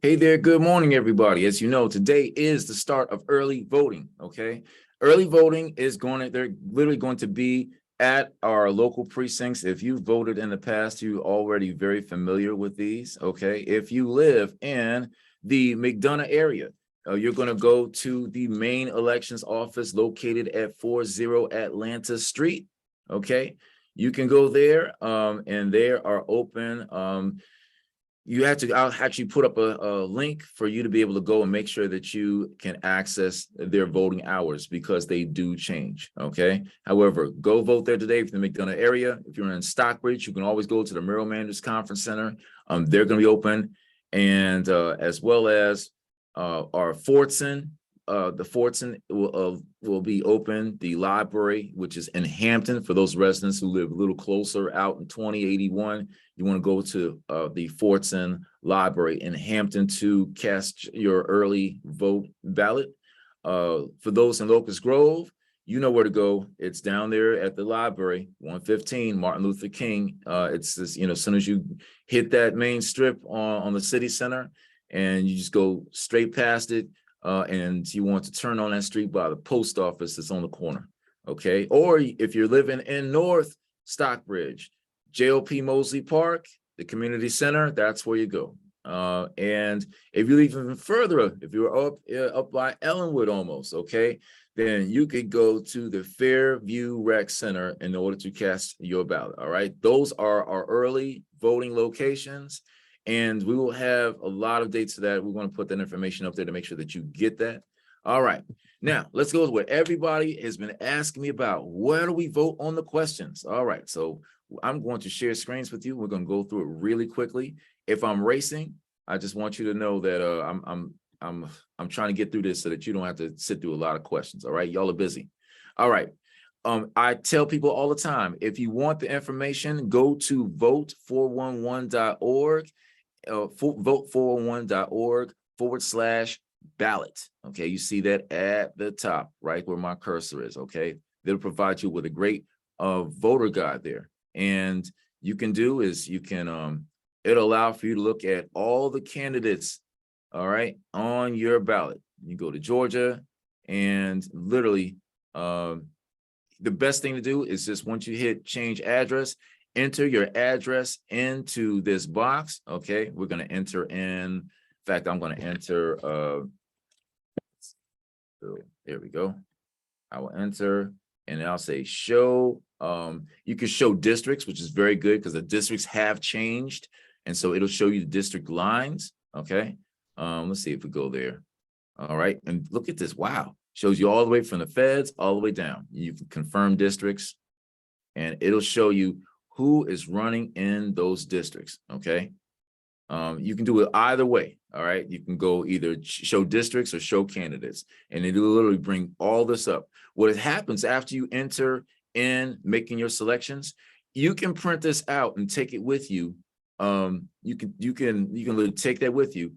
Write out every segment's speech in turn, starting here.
Hey there, good morning, everybody. As you know, today is the start of early voting, okay? Early voting is they're literally going to be at our local precincts. If you voted in the past, you're already very familiar with these, okay? If you live in the McDonough area, you're going to go to the main elections office located at 40 Atlanta Street, okay? You can go there, and they are open. I'll actually put up a link for you to be able to go and make sure that you can access their voting hours because they do change, okay? However, go vote there today if you're in the McDonough area. If you're in Stockbridge, you can always go to the Merrill Managers Conference Center. They're going to be open, and as well as our Fortson. The Fortson will be open. The library, which is in Hampton, for those residents who live a little closer out in 2081, you want to go to the Fortson Library in Hampton to cast your early vote ballot. For those in Locust Grove, you know where to go. It's down there at the library, 115 Martin Luther King. It's this, as soon as you hit that main strip on the city center, and you just go straight past it, and you want to turn on that street by the post office that's on the corner, okay? Or if you're living in North Stockbridge, JLP Mosley Park, the community center, that's where you go. And if you leave even further, if you're up by Ellenwood almost, okay, then you could go to the Fairview Rec Center in order to cast your ballot, all right? Those are our early voting locations, and we will have a lot of dates for that. We're going to put that information up there to make sure that you get that. All right, now let's go with what everybody has been asking me about. Where do we vote on the questions? All right, so I'm going to share screens with you. We're going to go through it really quickly. If I'm racing, I just want you to know that I'm trying to get through this so that you don't have to sit through a lot of questions. All right, y'all are busy. All right. I tell people all the time, if you want the information, go to vote411.org, vote411.org/ballot. Okay, you see that at the top, right where my cursor is. Okay, they'll provide you with a great voter guide there. And you can do is it'll allow for you to look at all the candidates, all right, on your ballot. You go to Georgia, and literally the best thing to do is just once you hit change address, enter your address into this box. Okay, we're going to enter in fact, I'm going to enter so there we go. I will enter, and I'll say show. You can show districts, which is very good because the districts have changed, and so it'll show you the district lines. Okay, let's see if we go there. All right, and look at this. Wow, shows you all the way from the feds all the way down. You can confirm districts, and it'll show you who is running in those districts. Okay, you can do it either way. All right, you can go either show districts or show candidates, and it'll literally bring all this up. What happens after you enter in making your selections, you can print this out and take it with you. You can literally take that with you.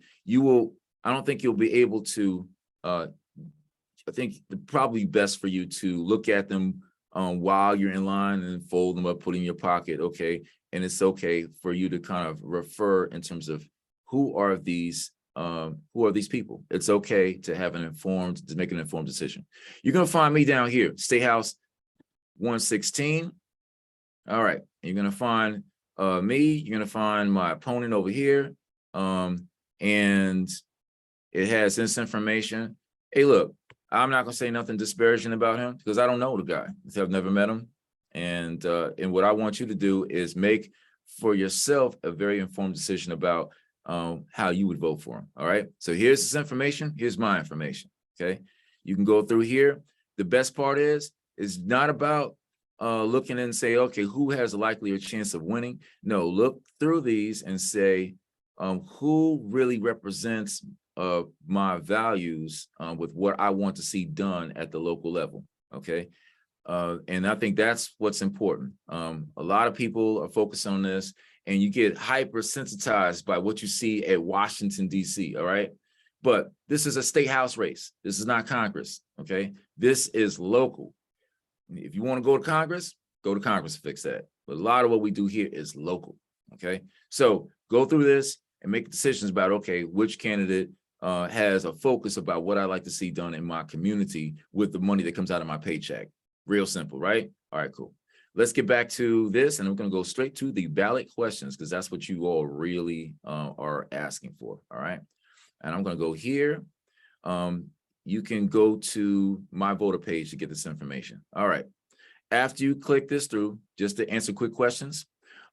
I don't think you'll be able to. I think probably best for you to look at them while you're in line and fold them up, put in your pocket. Okay, and it's okay for you to kind of refer in terms of who are these people. It's okay to make an informed decision. You're gonna find me down here, State House 116. All right, you're gonna find me. You're gonna find my opponent over here, and it has this information. Hey, look, I'm not gonna say nothing disparaging about him because I don't know the guy. I've never met him, and what I want you to do is make for yourself a very informed decision about how you would vote for him. All right, so here's this information. Here's my information. Okay, you can go through here. The best part is not about looking and say, okay, who has a likelier chance of winning? No, look through these and say, who really represents my values with what I want to see done at the local level. Okay, and I think that's what's important. A lot of people are focused on this, and you get hypersensitized by what you see at Washington, D.C., all right? But this is a state house race. This is not Congress, okay? This is local. If you want to go to Congress to fix that. But a lot of what we do here is local, okay? So go through this and make decisions about, okay, which candidate has a focus about what I like to see done in my community with the money that comes out of my paycheck. Real simple, right? All right, cool. Let's get back to this, and we're going to go straight to the ballot questions because that's what you all really are asking for. All right. And I'm going to go here. You can go to my voter page to get this information. All right. After you click this through, just to answer quick questions,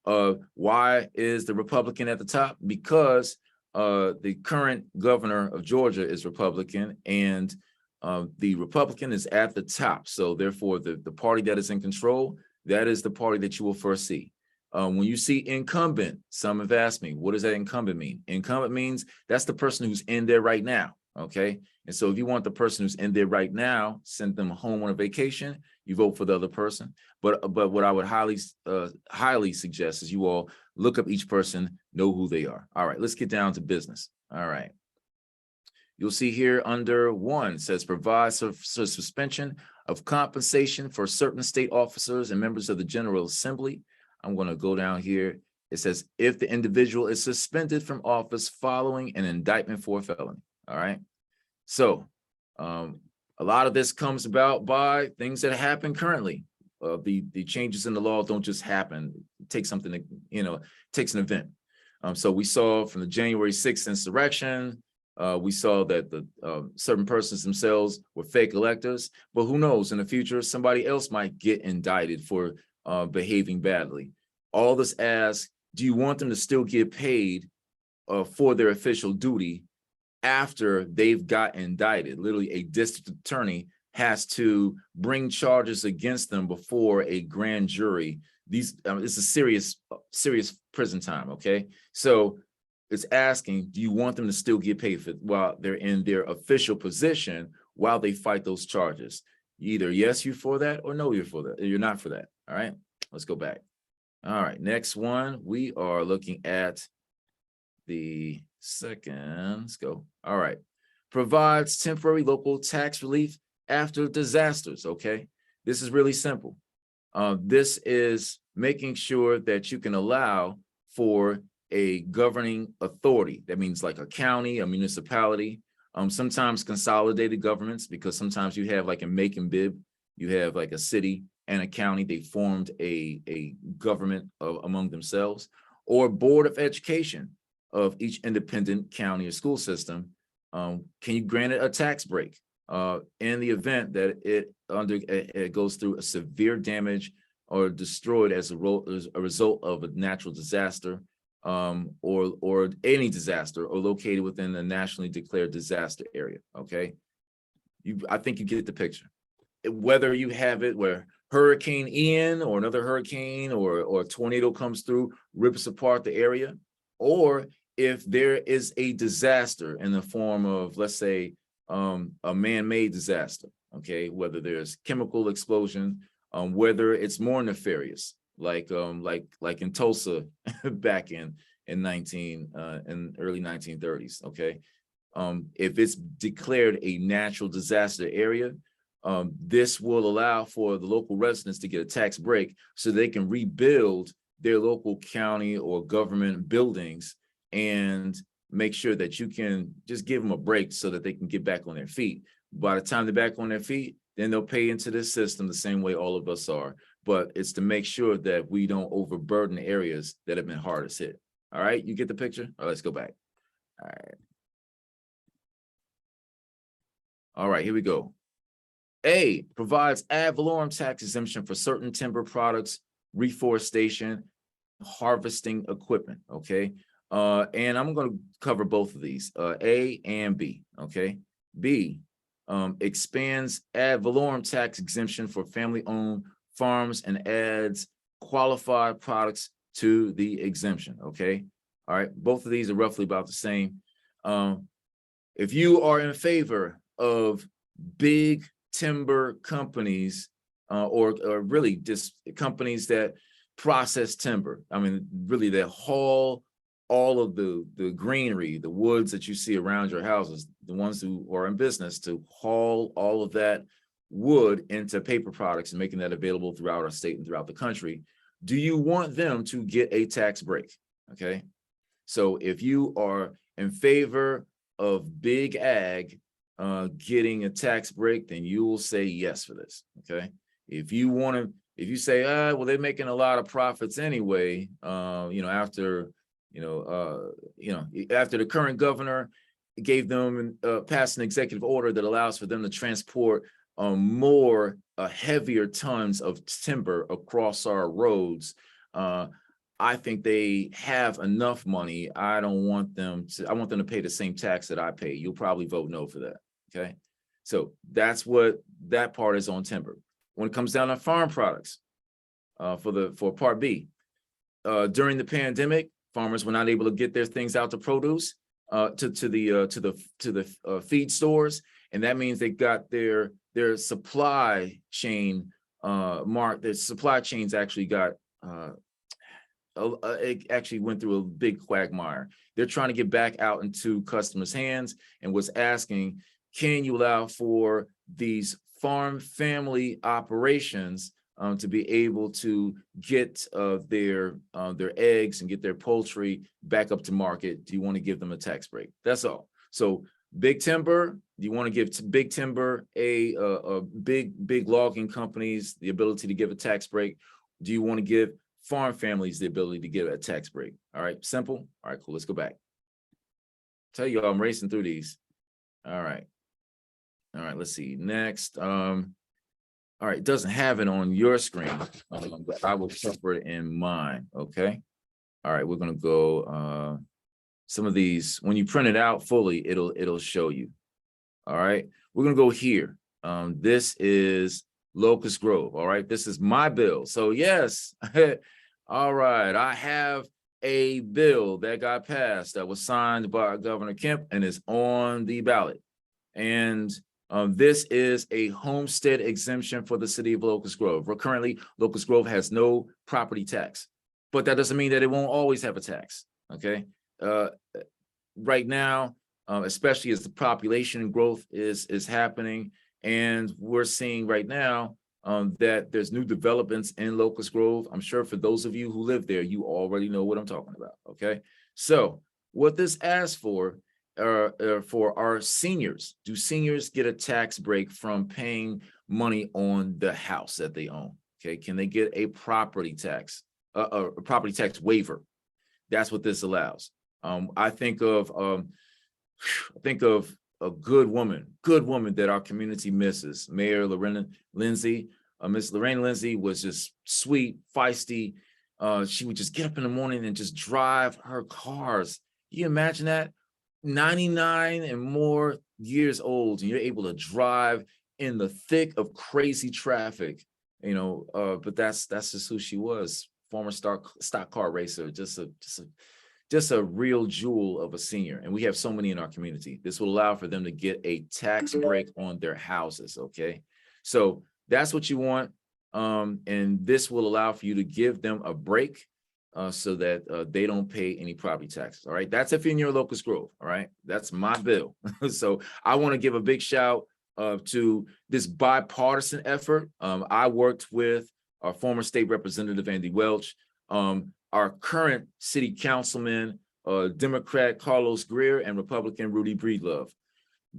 why is the Republican at the top? Because the current governor of Georgia is Republican, and the Republican is at the top. So therefore, the party that is in control, that is the party that you will first see. When you see incumbent, some have asked me, what does that incumbent mean? Incumbent means that's the person who's in there right now, okay? And so if you want the person who's in there right now, send them home on a vacation, you vote for the other person. But what I would highly suggest is you all look up each person, know who they are. All right, let's get down to business. All right. You'll see here under 1 says provide suspension of compensation for certain state officers and members of the General Assembly. I'm going to go down here. It says if the individual is suspended from office following an indictment for a felony. All right. So a lot of this comes about by things that happen currently. The changes in the law don't just happen. It takes something to, it takes an event. So we saw from the January 6th insurrection, we saw that the certain persons themselves were fake electors, but who knows, in the future, somebody else might get indicted for behaving badly. All this asks, do you want them to still get paid for their official duty after they've got indicted? Literally, a district attorney has to bring charges against them before a grand jury. It's a serious prison time, okay? So it's asking, do you want them to still get paid for while they're in their official position while they fight those charges? Either yes, you're for that, or no, you're for that. You're not for that. All right, let's go back. All right, next one, we are looking at the second. Let's go. All right, provides temporary local tax relief after disasters. Okay, this is really simple. This is making sure that you can allow for a governing authority. That means like a county, a municipality, sometimes consolidated governments, because sometimes you have like in Macon-Bibb, you have like a city and a county, they formed a government among themselves, or board of education of each independent county or school system. Can you grant it a tax break in the event that it goes through a severe damage or destroyed as a result of a natural disaster, or any disaster, or located within a nationally declared disaster area? Okay, I think you get the picture. Whether you have it where Hurricane Ian or another hurricane or a tornado comes through, rips apart the area, or if there is a disaster in the form of, let's say, a man-made disaster, okay, whether there's chemical explosion, whether it's more nefarious, like in Tulsa back in early 1930s, okay. If it's declared a natural disaster area, this will allow for the local residents to get a tax break so they can rebuild their local county or government buildings and make sure that you can just give them a break so that they can get back on their feet. By the time they're back on their feet, then they'll pay into this system the same way all of us are. But it's to make sure that we don't overburden areas that have been hardest hit. All right, you get the picture? All right, let's go back. All right, here we go. A, provides ad valorem tax exemption for certain timber products, reforestation, harvesting equipment, okay? And I'm going to cover both of these, A and B, okay? B, expands ad valorem tax exemption for family-owned farms and adds qualified products to the exemption, okay? All right, both of these are roughly about the same. If you are in favor of big timber companies, or really just companies that process timber, I mean, really that haul all of the greenery, the woods that you see around your houses, the ones who are in business to haul all of that wood into paper products and making that available throughout our state and throughout the country, do you want them to get a tax break? Okay, So if you are in favor of big ag getting a tax break, then you will say yes for this. Okay. If you say, well, they're making a lot of profits anyway, after the current governor gave them passed an executive order that allows for them to transport more heavier tons of timber across our roads. I think they have enough money. I want them to pay the same tax that I pay. You'll probably vote no for that. Okay. So that's what that part is on timber. When it comes down to farm products, for part B, during the pandemic, farmers were not able to get their things out to produce to the feed stores, and that means they got their supply chain marked. Their supply chains actually got it actually went through a big quagmire. They're trying to get back out into customers' hands and was asking, can you allow for these farm family operations to be able to get their eggs and get their poultry back up to market? Do you want to give them a tax break? That's all. So big timber, do you want to give big timber a big logging companies the ability to give a tax break? Do you want to give farm families the ability to give a tax break? All right, simple. All right, cool. Let's go back. Tell you all I'm racing through these. All right, let's see. Next. All right, it doesn't have it on your screen, but I will cover it in mine, okay? All right, we're gonna go, some of these, when you print it out fully, it'll show you. All right, we're gonna go here. This is Locust Grove, all right? This is my bill, so yes, all right, I have a bill that got passed that was signed by Governor Kemp and is on the ballot. And this is a homestead exemption for the city of Locust Grove. Currently, Locust Grove has no property tax, but that doesn't mean that it won't always have a tax, okay? Right now, especially as the population growth is happening, and we're seeing right now that there's new developments in Locust Grove. I'm sure for those of you who live there, you already know what I'm talking about, okay? So what this asks for our seniors. Do seniors get a tax break from paying money on the house that they own? Okay, can they get a property tax waiver? That's what this allows. I think of a good woman that our community misses, Mayor Lorena Lindsay. Miss Lorena Lindsay was just sweet, feisty. She would just get up in the morning and just drive her cars. You imagine that? 99 and more years old, and you're able to drive in the thick of crazy traffic, but that's just who she was. Former stock car racer, just a real jewel of a senior. And we have so many in our community. This will allow for them to get a tax break on their houses. Okay, so that's what you want. And this will allow for you to give them a break so that they don't pay any property taxes. All right, that's if you're in your Locust Grove. All right, that's my bill. So I want to give a big shout to this bipartisan effort. I worked with our former state representative Andy Welch, our current city councilman Democrat Carlos Greer, and Republican Rudy Breedlove.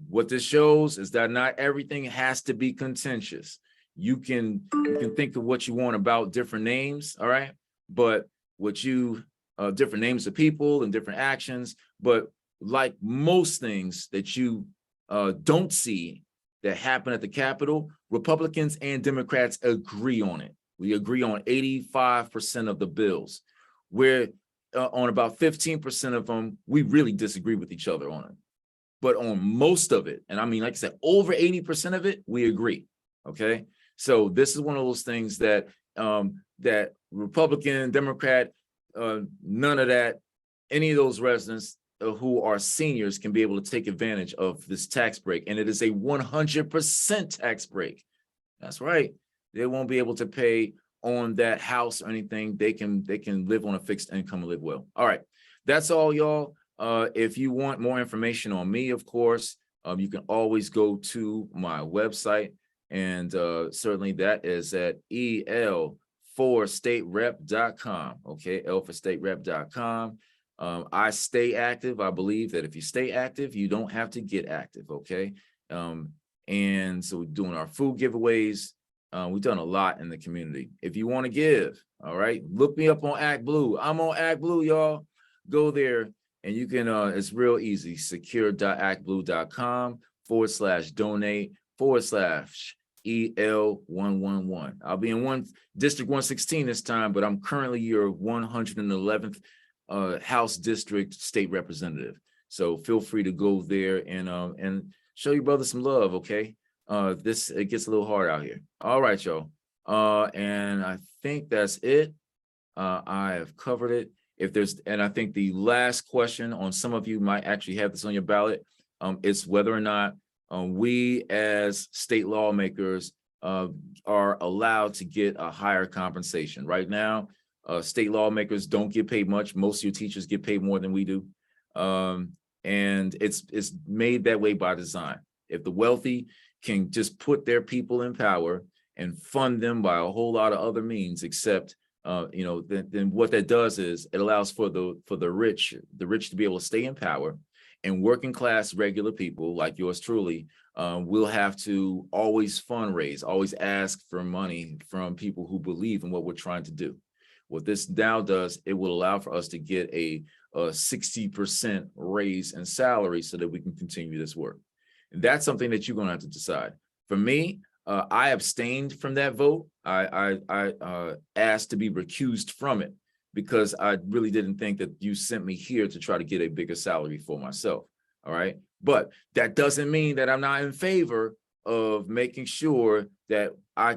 What this shows is that not everything has to be contentious. You can think of what you want about different names, all right, but different names of people and different actions, but like most things that you don't see that happen at the Capitol, Republicans and Democrats agree on it. We agree on 85% of the bills. We're on about 15% of them, we really disagree with each other on it. But on most of it, and I mean, like I said, over 80% of it, we agree, okay? So this is one of those things that that Republican, Democrat, none of that, any of those residents who are seniors can be able to take advantage of this tax break. And it is a 100% tax break. That's right. They won't be able to pay on that house or anything. They can live on a fixed income and live well. All right. That's all, y'all. If you want more information on me, of course, you can always go to my website. And certainly that is at el4staterep.com. Okay, el4staterep.com. I stay active. I believe that if you stay active, you don't have to get active, okay? And so we're doing our food giveaways. We've done a lot in the community. If you want to give, all right, look me up on Act Blue. I'm on Act Blue, y'all. Go there and you can, it's real easy, secure.actblue.com/donate/EL111. I'll be in District 116 this time, but I'm currently your 111th House District State Representative. So feel free to go there and show your brother some love, okay? It gets a little hard out here. All right, y'all. And I think that's it. I have covered it. And I think the last question on some of you might actually have this on your ballot. It's whether or not we as state lawmakers are allowed to get a higher compensation. Right now, state lawmakers don't get paid much. Most of your teachers get paid more than we do. And it's made that way by design. If the wealthy can just put their people in power and fund them by a whole lot of other means, except then what that does is it allows for the rich to be able to stay in power, and working class regular people like yours truly will have to always fundraise, always ask for money from people who believe in what we're trying to do. What this now does, it will allow for us to get a 60% raise in salary so that we can continue this work. And that's something that you're going to have to decide. For me, I abstained from that vote. I asked to be recused from it because I really didn't think that you sent me here to try to get a bigger salary for myself. All right. But that doesn't mean that I'm not in favor of making sure that I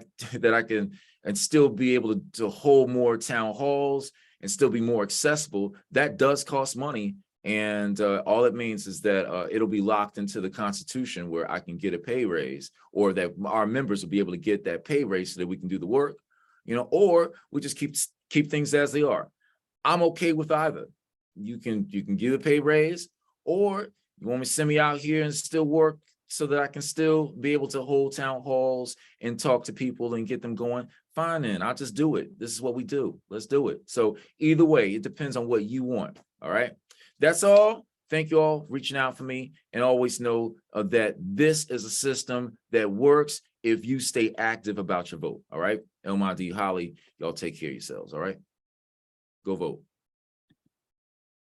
can and still be able to hold more town halls and still be more accessible. That does cost money. And all it means is that it'll be locked into the Constitution where I can get a pay raise, or that our members will be able to get that pay raise so that we can do the work, or we just keep things as they are. I'm okay with either. You can give a pay raise, or you want me to send me out here and still work so that I can still be able to hold town halls and talk to people and get them going. Fine, then I'll just do it. This is what we do. Let's do it. So either way, it depends on what you want. All right. That's all. Thank you all for reaching out for me, and always know that this is a system that works if you stay active about your vote. All right. El-Mahdi Holly, y'all take care of yourselves. All right. Go vote.